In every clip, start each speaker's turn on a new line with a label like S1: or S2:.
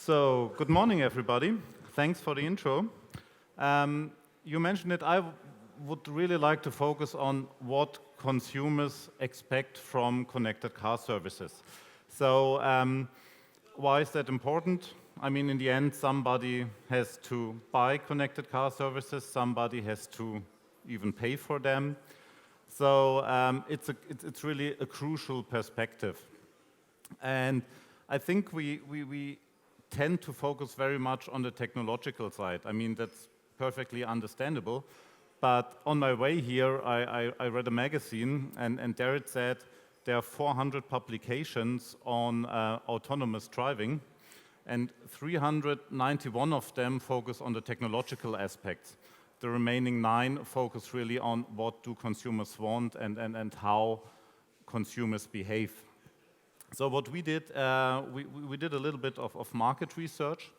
S1: So, good morning, everybody. Thanks for the intro. You mentioned it. I would really like to focus on what consumers expect from connected car services. So, why is that important? I mean, in the end, somebody has to buy connected car services. Somebody has to even pay for them. So, it's really a crucial perspective. And I think we tend to focus very much on the technological side. I mean, that's perfectly understandable. But on my way here, I read a magazine, and there it said there are 400 publications on autonomous driving, and 391 of them focus on the technological aspects. The remaining 9 focus really on what do consumers want and how consumers behave. So what we did, we did a little bit of market research.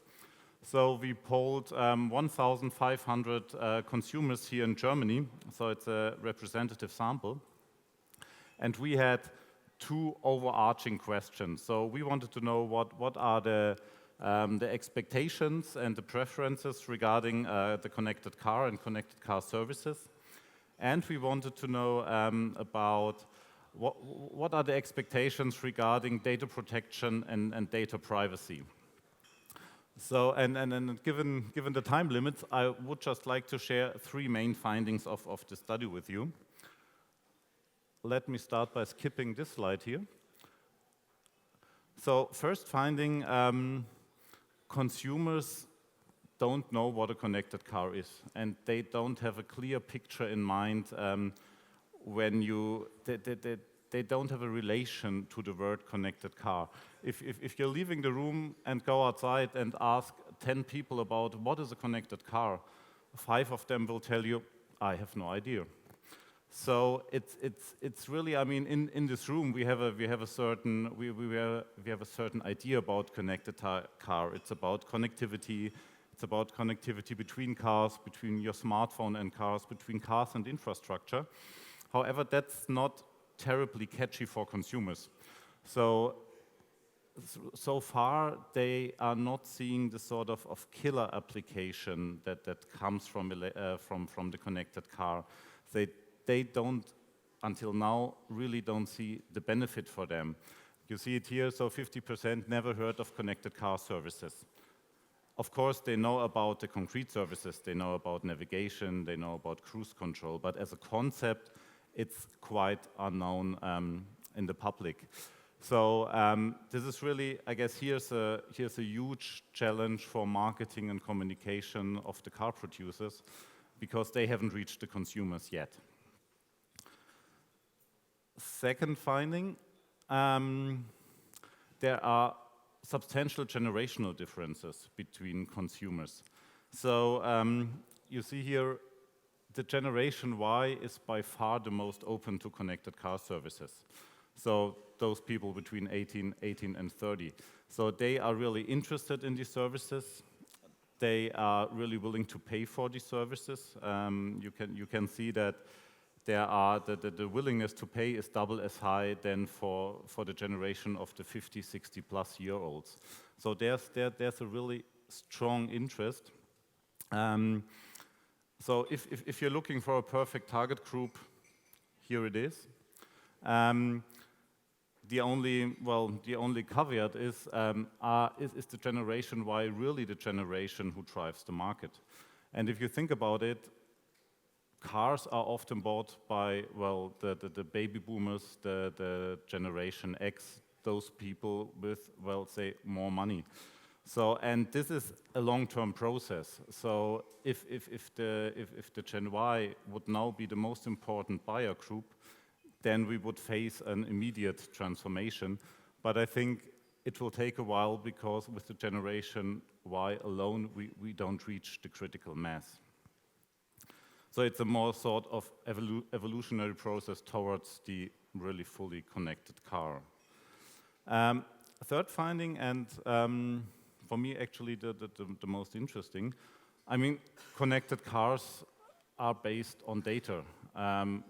S1: So we polled 1,500 consumers here in Germany, so it's a representative sample. And we had 2 overarching questions. So we wanted to know what are the expectations and the preferences regarding the connected car and connected car services. And we wanted to know about what are the expectations regarding data protection and data privacy? So, and given the time limits, I would just like to share 3 main findings of the study with you. Let me start by skipping this slide here. So, first finding, consumers don't know what a connected car is, and they don't have a clear picture in mind when they don't have a relation to the word connected car. If you're leaving the room and go outside and ask 10 people about what is a connected car, 5 of them will tell you, I have no idea. So it's really, I mean, in this room we have a certain idea about connected car. It's about connectivity. It's about connectivity between cars, between your smartphone and cars, between cars and infrastructure. However, that's not terribly catchy for consumers. So far, they are not seeing the sort of killer application that comes from the connected car. They don't, until now, really don't see the benefit for them. You see it here, so 50% never heard of connected car services. Of course, they know about the concrete services, they know about navigation, they know about cruise control, but as a concept, it's quite unknown in the public. So this is really, I guess, here's a huge challenge for marketing and communication of the car producers, because they haven't reached the consumers yet. Second finding, there are substantial generational differences between consumers. So you see here, the generation Y is by far the most open to connected car services. So those people between 18 and 30. So they are really interested in these services. They are really willing to pay for these services. You can see that the willingness to pay is double as high than for the generation of the 50, 60 plus year olds. So there's a really strong interest. So if you're looking for a perfect target group, here it is. The only caveat is the generation Y really the generation who drives the market? And if you think about it, cars are often bought by, well, the baby boomers, the generation X, those people with, well, say, more money. So, and this is a long-term process. So if the Gen Y would now be the most important buyer group, then we would face an immediate transformation. But I think it will take a while, because with the generation Y alone, we don't reach the critical mass. So it's a more sort of evolutionary process towards the really fully connected car. Third finding, and for me actually the most interesting, I mean, connected cars are based on data.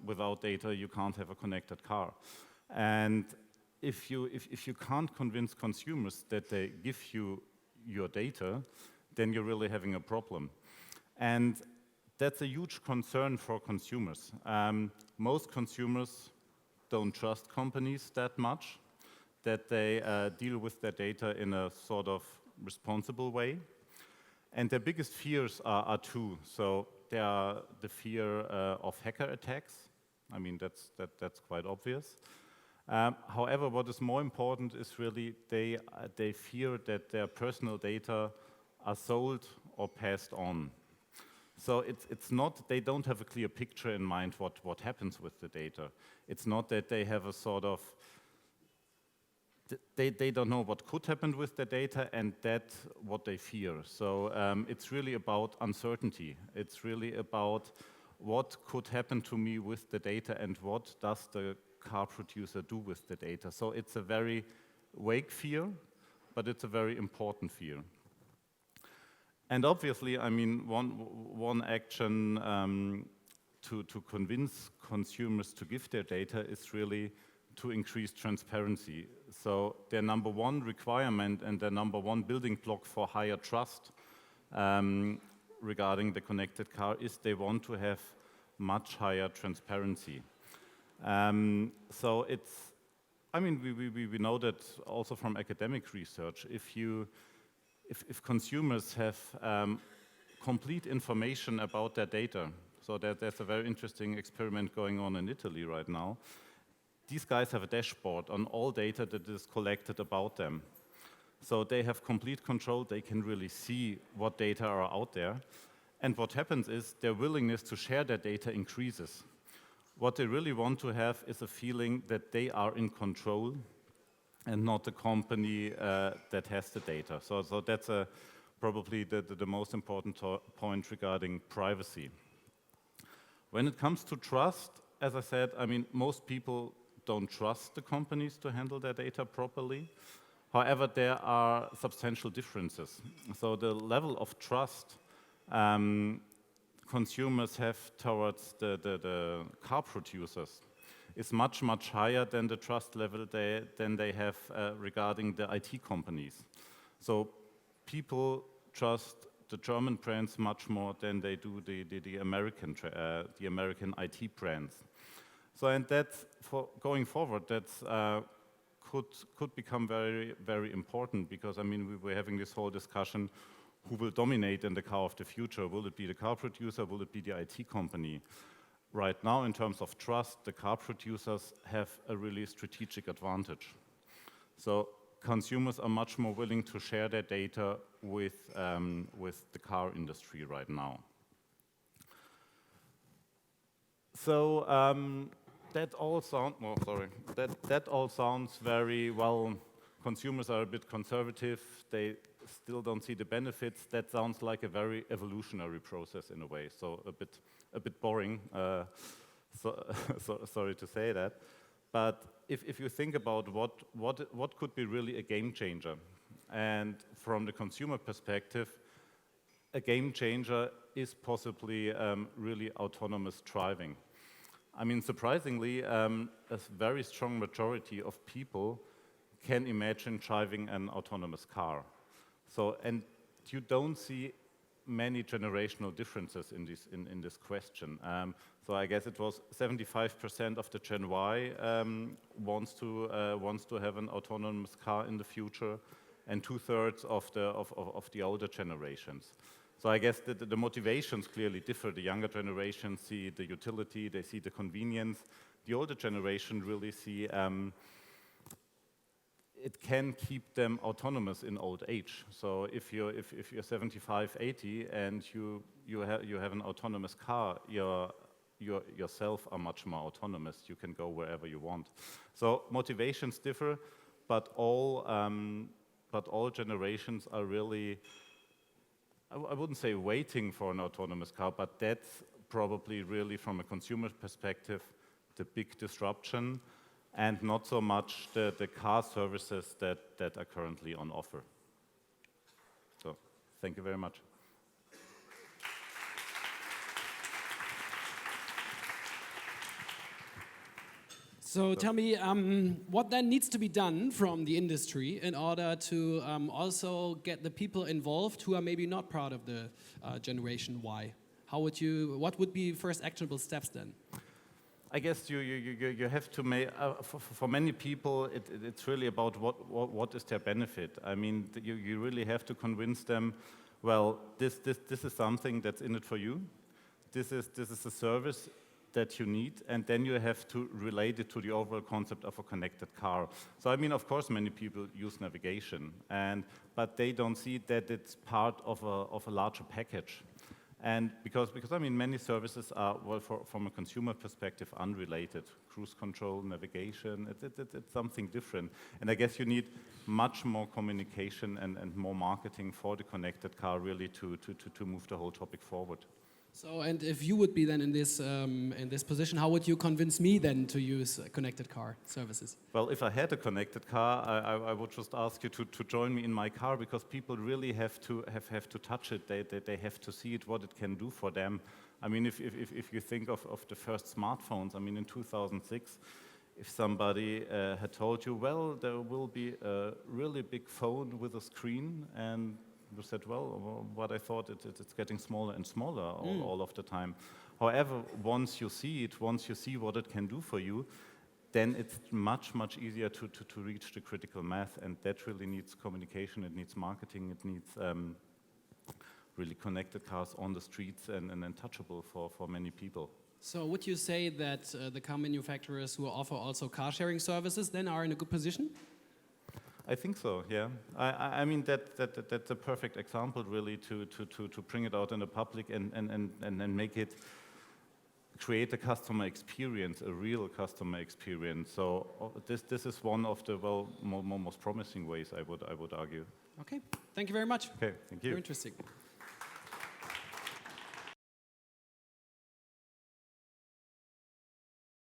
S1: Without data, you can't have a connected car. And if you can't convince consumers that they give you your data, then you're really having a problem. And that's a huge concern for consumers. Most consumers don't trust companies that much, that they deal with their data in a sort of responsible way. And their biggest fears are two. So there are the fear of hacker attacks. I mean, that's quite obvious. However, what is more important is really they fear that their personal data are sold or passed on. So it's not, they don't have a clear picture in mind what happens with the data. It's not that they have a sort of, they don't know what could happen with the data, and that's what they fear. So it's really about uncertainty. It's really about what could happen to me with the data and what does the car producer do with the data. So it's a very vague fear, but it's a very important fear. And obviously, I mean, one action to convince consumers to give their data is really to increase transparency. So their number one requirement and their number one building block for higher trust regarding the connected car is they want to have much higher transparency. So it's, I mean, we know that also from academic research. If consumers have complete information about their data, so there's a very interesting experiment going on in Italy right now. These guys have a dashboard on all data that is collected about them. So they have complete control, they can really see what data are out there. And what happens is their willingness to share their data increases. What they really want to have is a feeling that they are in control and not the company that has the data. So that's probably the most important point regarding privacy. When it comes to trust, as I said, I mean, most people don't trust the companies to handle their data properly. However, there are substantial differences. So the level of trust consumers have towards the car producers is much, much higher than the trust level than they have regarding the IT companies. So people trust the German brands much more than they do the American IT brands. So, and that's for going forward, that's could become very, very important, because I mean, we were having this whole discussion, who will dominate in the car of the future? Will it be the car producer? Will it be the IT company? Right now, in terms of trust, the car producers have a really strategic advantage. So consumers are much more willing to share their data with the car industry right now. So that all sounds very well. Consumers are a bit conservative. They still don't see the benefits. That sounds like a very evolutionary process in a way. So a bit boring. Sorry to say that. But if you think about what could be really a game changer, and from the consumer perspective, a game changer is possibly really autonomous driving. I mean, surprisingly, a very strong majority of people can imagine driving an autonomous car. So, and you don't see many generational differences in this question. So I guess it was 75% of the Gen Y wants to have an autonomous car in the future, and 2/3 of the older generations. So I guess the motivations clearly differ. The younger generation see the utility, they see the convenience. The older generation really see it can keep them autonomous in old age. So if you're 75, 80 and you have an autonomous car, yourself are much more autonomous. You can go wherever you want. So motivations differ, but all generations are really, I wouldn't say waiting for an autonomous car, but that's probably really, from a consumer perspective, the big disruption, and not so much the car services that are currently on offer. So, thank you very much.
S2: So tell me, what then needs to be done from the industry in order to also get the people involved who are maybe not part of the Generation Y? What would be first actionable steps then?
S1: I guess you have to make, for many people, it's really about what is their benefit. I mean, you really have to convince them, well, this is something that's in it for you. This is a service that you need, and then you have to relate it to the overall concept of a connected car. So I mean, of course, many people use navigation, but they don't see that it's part of a larger package. And because I mean, many services are, well, from a consumer perspective, unrelated. Cruise control, navigation, it's something different. And I guess you need much more communication and more marketing for the connected car, really, to move the whole topic forward.
S2: So, and if you would be then in this position, how would you convince me then to use connected car services?
S1: Well, if I had a connected car, I would just ask you to join me in my car, because people really have to touch it. They have to see it, what it can do for them. I mean, if you think of the first smartphones, I mean, in 2006, if somebody had told you, well, there will be a really big phone with a screen, and you said, well, what I thought, it's getting smaller and smaller all of the time. However, once you see it, once you see what it can do for you, then it's much easier to reach the critical mass, and that really needs communication, it needs marketing, it needs really connected cars on the streets and touchable for many people.
S2: So would you say that the car manufacturers who offer also car sharing services then are in a good position?
S1: I think so, yeah. I mean, that's a perfect example, really, to bring it out in the public and make it, create a customer experience, a real customer experience. So this is one of the, well, most promising ways, I would argue.
S2: Okay, thank you very much.
S1: Okay, thank you.
S2: Very interesting.